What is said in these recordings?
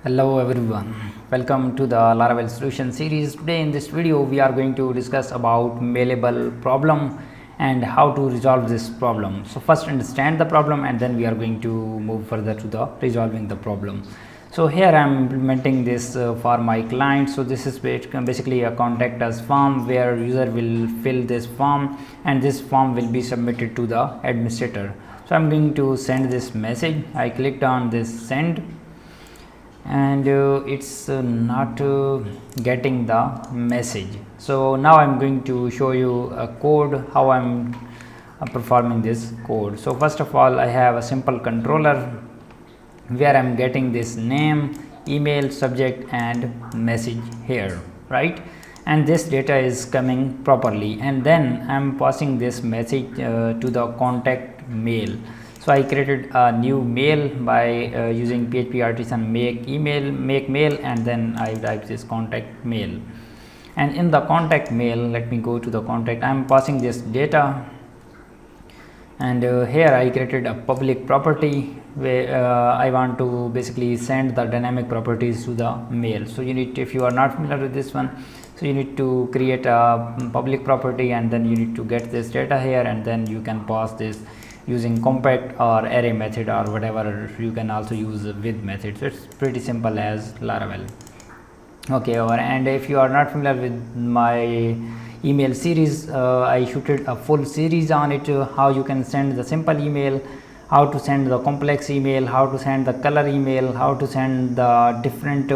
Hello everyone, welcome to the Laravel solution series. Today in this video we are going to discuss about Mailable problem and how to resolve this problem. So first understand the problem and then we are going to move further to the resolving the problem. So here I am implementing this for my client. So this is basically a contact us form where user will fill this form and this form will be submitted to the administrator. So I am going to send this message. I clicked on this send and it's not getting the message. So now I'm going to show you a code how I'm performing this code. So first of all, I have a simple controller where I'm getting this name, email, subject and message here, right? And this data is coming properly, and then I'm passing this message to the contact mail. So I created a new mail by using PHP artisan make mail, and then I type this contact mail. And in the contact mail, let me go to the contact. I'm passing this data, and here I created a public property where I want to basically send the dynamic properties to the mail. So you need to, if you are not familiar with this one, so you need to create a public property and then you need to get this data here, and then you can pass this using compact or array method or whatever. You can also use with method. So it's pretty simple as Laravel. Okay, and if you are not familiar with my email series, I shooted a full series on it, how you can send the simple email, how to send the complex email, how to send the color email, how to send the different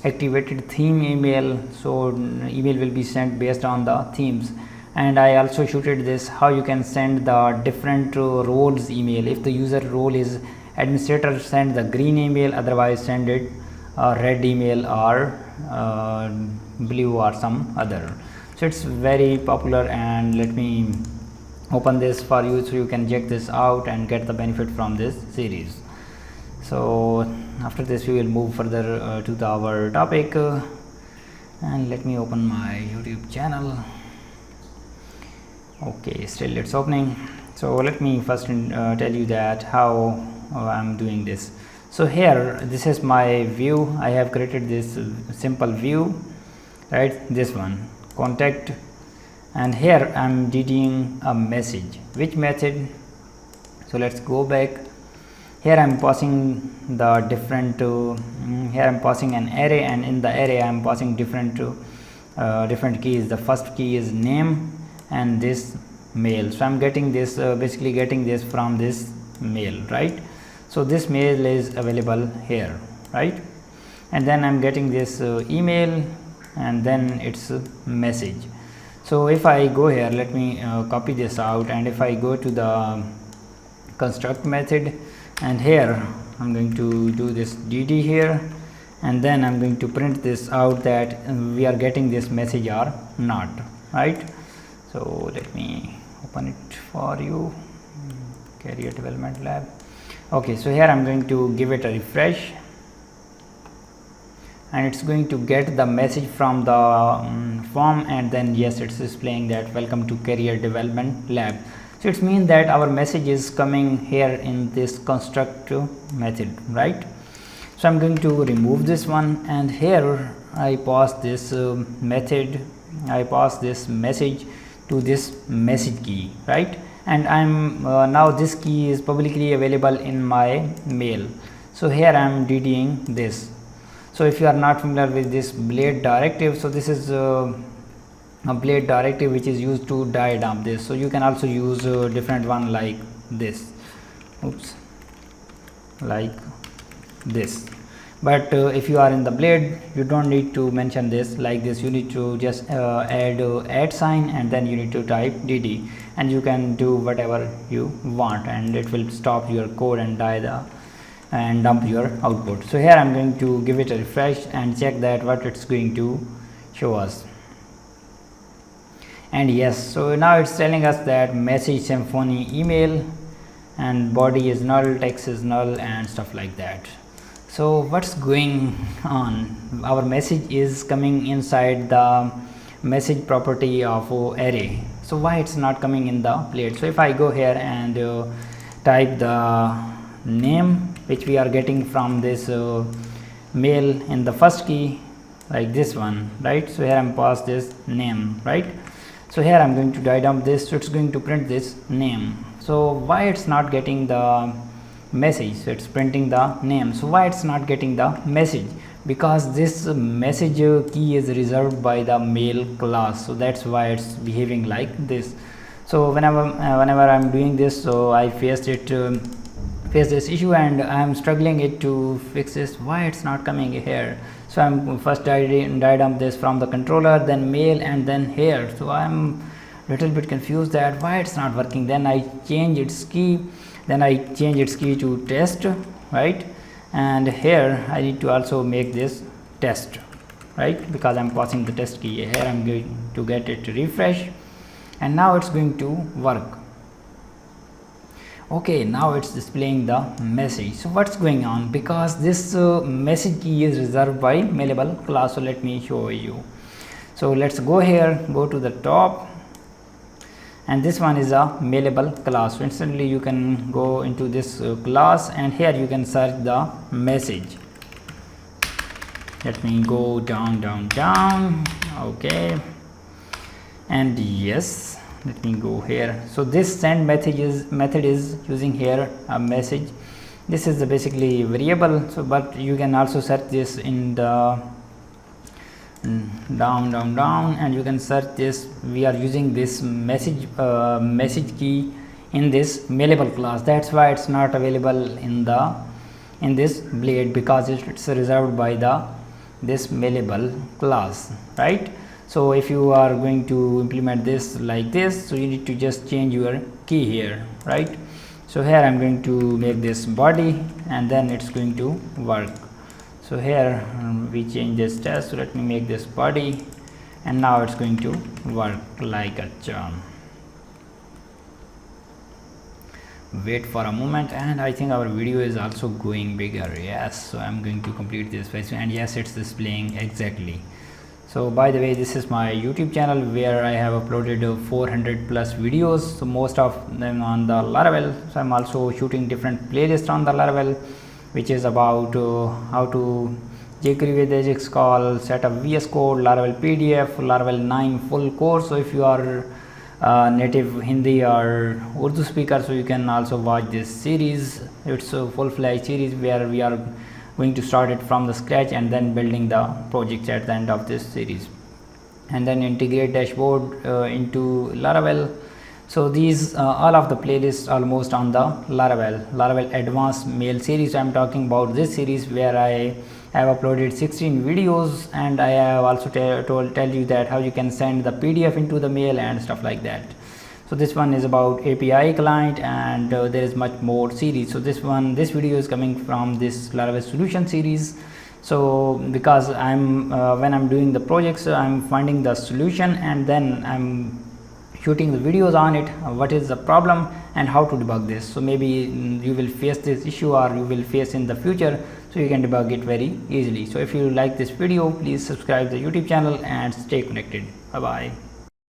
activated theme email. So email will be sent based on the themes. And I also shooted this how you can send the different roles email. If the user role is administrator, send the green email, otherwise send it red email or blue or some other. So it's very popular, and let me open this for you so you can check this out and get the benefit from this series. So after this we will move further to our topic, and let me open my YouTube channel. Okay, still it's opening. So let me first tell you that how I'm doing this. So here this is my view. I have created this simple view, right? This one, contact, and here I'm DDing a message. Which method? So let's go back. Here I'm passing the different here I'm passing an array, and in the array I'm passing different keys. The first key is name and this mail. So I'm getting this basically getting this from this mail, right? So this mail is available here, right? And then I'm getting this email, and then it's a message. So if I go here, let me copy this out, and if I go to the construct method, and here I'm going to do this dd here, and then I'm going to print this out that we are getting this message or not, right? So let me open it for you, career development lab. Okay, so here I'm going to give it a refresh, and it's going to get the message from the form, and then yes, it's displaying that welcome to career development lab. So it means that our message is coming here in this construct method, right? So I'm going to remove this one, and here I pass this method, I pass this message to this message key, right? And I'm now this key is publicly available in my mail. So here I'm DDing this. So if you are not familiar with this blade directive, so this is a blade directive which is used to die dump this. So you can also use a different one like this, like this. But if you are in the blade, you don't need to mention this like this. You need to just add sign, and then you need to type dd, and you can do whatever you want, and it will stop your code and and dump your output. So here I'm going to give it a refresh and check that what it's going to show us. And yes, so now it's telling us that message symphony email, and body is null, text is null, and stuff like that. So what's going on? Our message is coming inside the message property of array. So why it's not coming in the plate? So if I go here and type the name which we are getting from this mail in the first key like this one, right? So here I'm pass this name, right? So here I'm going to die dump this, so it's going to print this name. So why it's not getting the message? So it's printing the name. So why it's not getting the message? Because this message key is reserved by the mail class, so that's why it's behaving like this. So whenever I'm doing this, so I face this issue and I'm struggling it to fix this. Why it's not coming here? So I'm first die dump this from the controller, then mail, and then here. So I'm little bit confused that why it's not working. Then I change its key, to test, right? And here I need to also make this test, right? Because I'm passing the test key here. I'm going to get it to refresh, and now it's going to work. Okay, now it's displaying the message. So what's going on? Because this message key is reserved by Mailable class. So let me show you. So let's go here, go to the top, and this one is a Mailable class. So instantly you can go into this class, and here you can search the message. Let me go down. Okay, and yes, let me go here. So this send method is using here a message. This is the basically variable. So but you can also search this in the down, and you can search this. We are using this message key in this Mailable class. That's why it's not available in this blade, because it's reserved by this Mailable class, right? So if you are going to implement this like this, so you need to just change your key here, right? So here I'm going to make this body, and then it's going to work. So here we change this test. So let me make this body, and now it's going to work like a charm. Wait for a moment, and I think our video is also going bigger. Yes, so I'm going to complete this phase, and yes, it's displaying exactly. So by the way, this is my YouTube channel where I have uploaded 400 plus videos, so most of them on the Laravel. So I'm also shooting different playlists on the Laravel, which is about how to jQuery with Ajax call, set up VS Code, Laravel PDF, Laravel 9 full course. So if you are native Hindi or Urdu speaker, so you can also watch this series. It's a full-fledged series where we are going to start it from the scratch and then building the projects at the end of this series, and then integrate dashboard into Laravel. So these all of the playlists almost on the Laravel advanced mail series. I'm talking about this series where I have uploaded 16 videos, and I have also tell you that how you can send the PDF into the mail and stuff like that. So this one is about API client, and there is much more series. So this video is coming from this Laravel solution series. So because I'm when I'm doing the projects, I'm finding the solution, and then I'm shooting the videos on it, what is the problem and how to debug this. So maybe you will face this issue, or you will face in the future, so you can debug it very easily. So if you like this video, please subscribe the YouTube channel and stay connected. Bye bye.